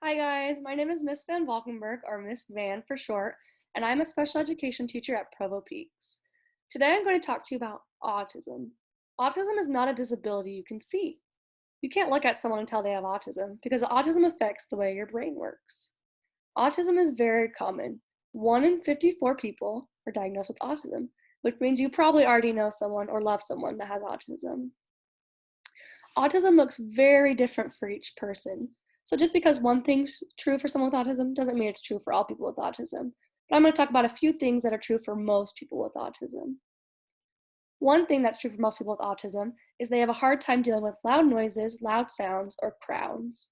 Hi guys, my name is Miss Van Valkenburg, or Miss Van for short, and I'm a special education teacher at Provo Peaks. Today I'm going to talk to you about autism. Autism is not a disability you can see. You can't look at someone and tell they have autism because autism affects the way your brain works. Autism is very common. 1 in 54 people are diagnosed with autism, which means you probably already know someone or love someone that has autism. Autism looks very different for each person. So just because one thing's true for someone with autism doesn't mean it's true for all people with autism. But I'm going to talk about a few things that are true for most people with autism. One thing that's true for most people with autism is they have a hard time dealing with loud noises, loud sounds, or crowds.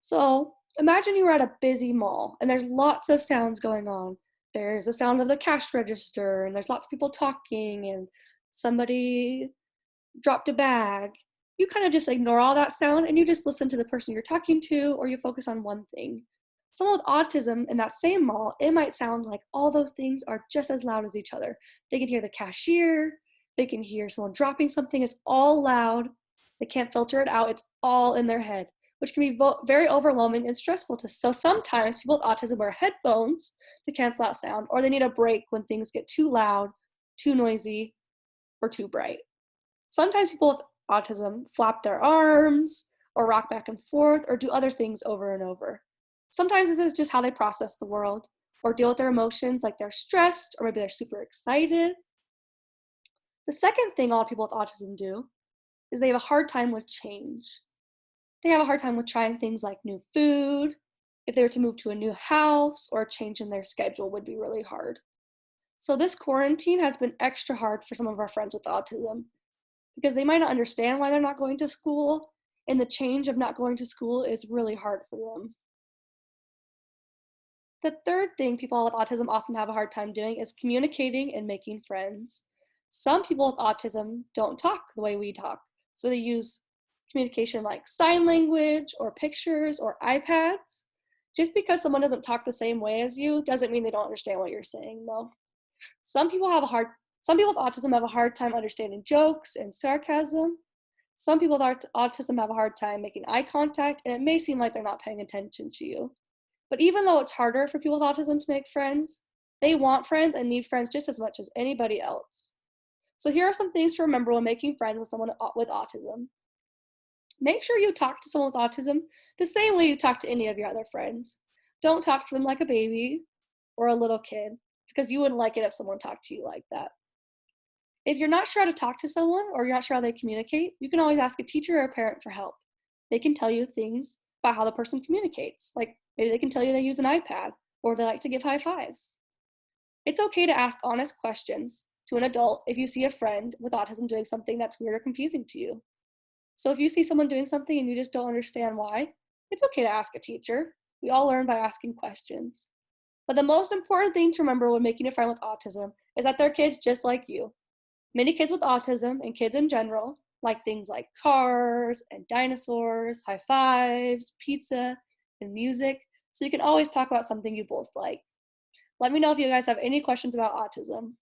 So imagine you were at a busy mall and there's lots of sounds going on. There's the sound of the cash register, and there's lots of people talking, and somebody dropped a bag. You kind of just ignore all that sound and you just listen to the person you're talking to, or you focus on one thing. Someone with autism in that same mall, it might sound like all those things are just as loud as each other. They can hear the cashier, they can hear someone dropping something. It's all loud. They can't filter it out. It's all in their head, which can be very overwhelming and stressful to. So sometimes people with autism wear headphones to cancel out sound, or they need a break when things get too loud, too noisy, or too bright. Sometimes people with autism flap their arms or rock back and forth or do other things over and over. Sometimes this is just how they process the world or deal with their emotions, like they're stressed or maybe they're super excited. The second thing a lot of people with autism do is they have a hard time with change. They have a hard time with trying things like new food. If they were to move to a new house, or a change in their schedule would be really hard. So this quarantine has been extra hard for some of our friends with autism because they might not understand why they're not going to school, and the change of not going to school is really hard for them. The third thing people with autism often have a hard time doing is communicating and making friends. Some people with autism don't talk the way we talk, so they use communication like sign language or pictures or iPads. Just because someone doesn't talk the same way as you doesn't mean they don't understand what you're saying, though. Some people have a hard some people with autism have a hard time understanding jokes and sarcasm. Some people with autism have a hard time making eye contact, and it may seem like they're not paying attention to you. But even though it's harder for people with autism to make friends, they want friends and need friends just as much as anybody else. So here are some things to remember when making friends with someone with autism. Make sure you talk to someone with autism the same way you talk to any of your other friends. Don't talk to them like a baby or a little kid, because you wouldn't like it if someone talked to you like that. If you're not sure how to talk to someone or you're not sure how they communicate, you can always ask a teacher or a parent for help. They can tell you things about how the person communicates. Like maybe they can tell you they use an iPad or they like to give high fives. It's okay to ask honest questions to an adult if you see a friend with autism doing something that's weird or confusing to you. So if you see someone doing something and you just don't understand why, it's okay to ask a teacher. We all learn by asking questions. But the most important thing to remember when making a friend with autism is that they're kids just like you. Many kids with autism and kids in general like things like cars and dinosaurs, high fives, pizza, and music, so you can always talk about something you both like. Let me know if you guys have any questions about autism.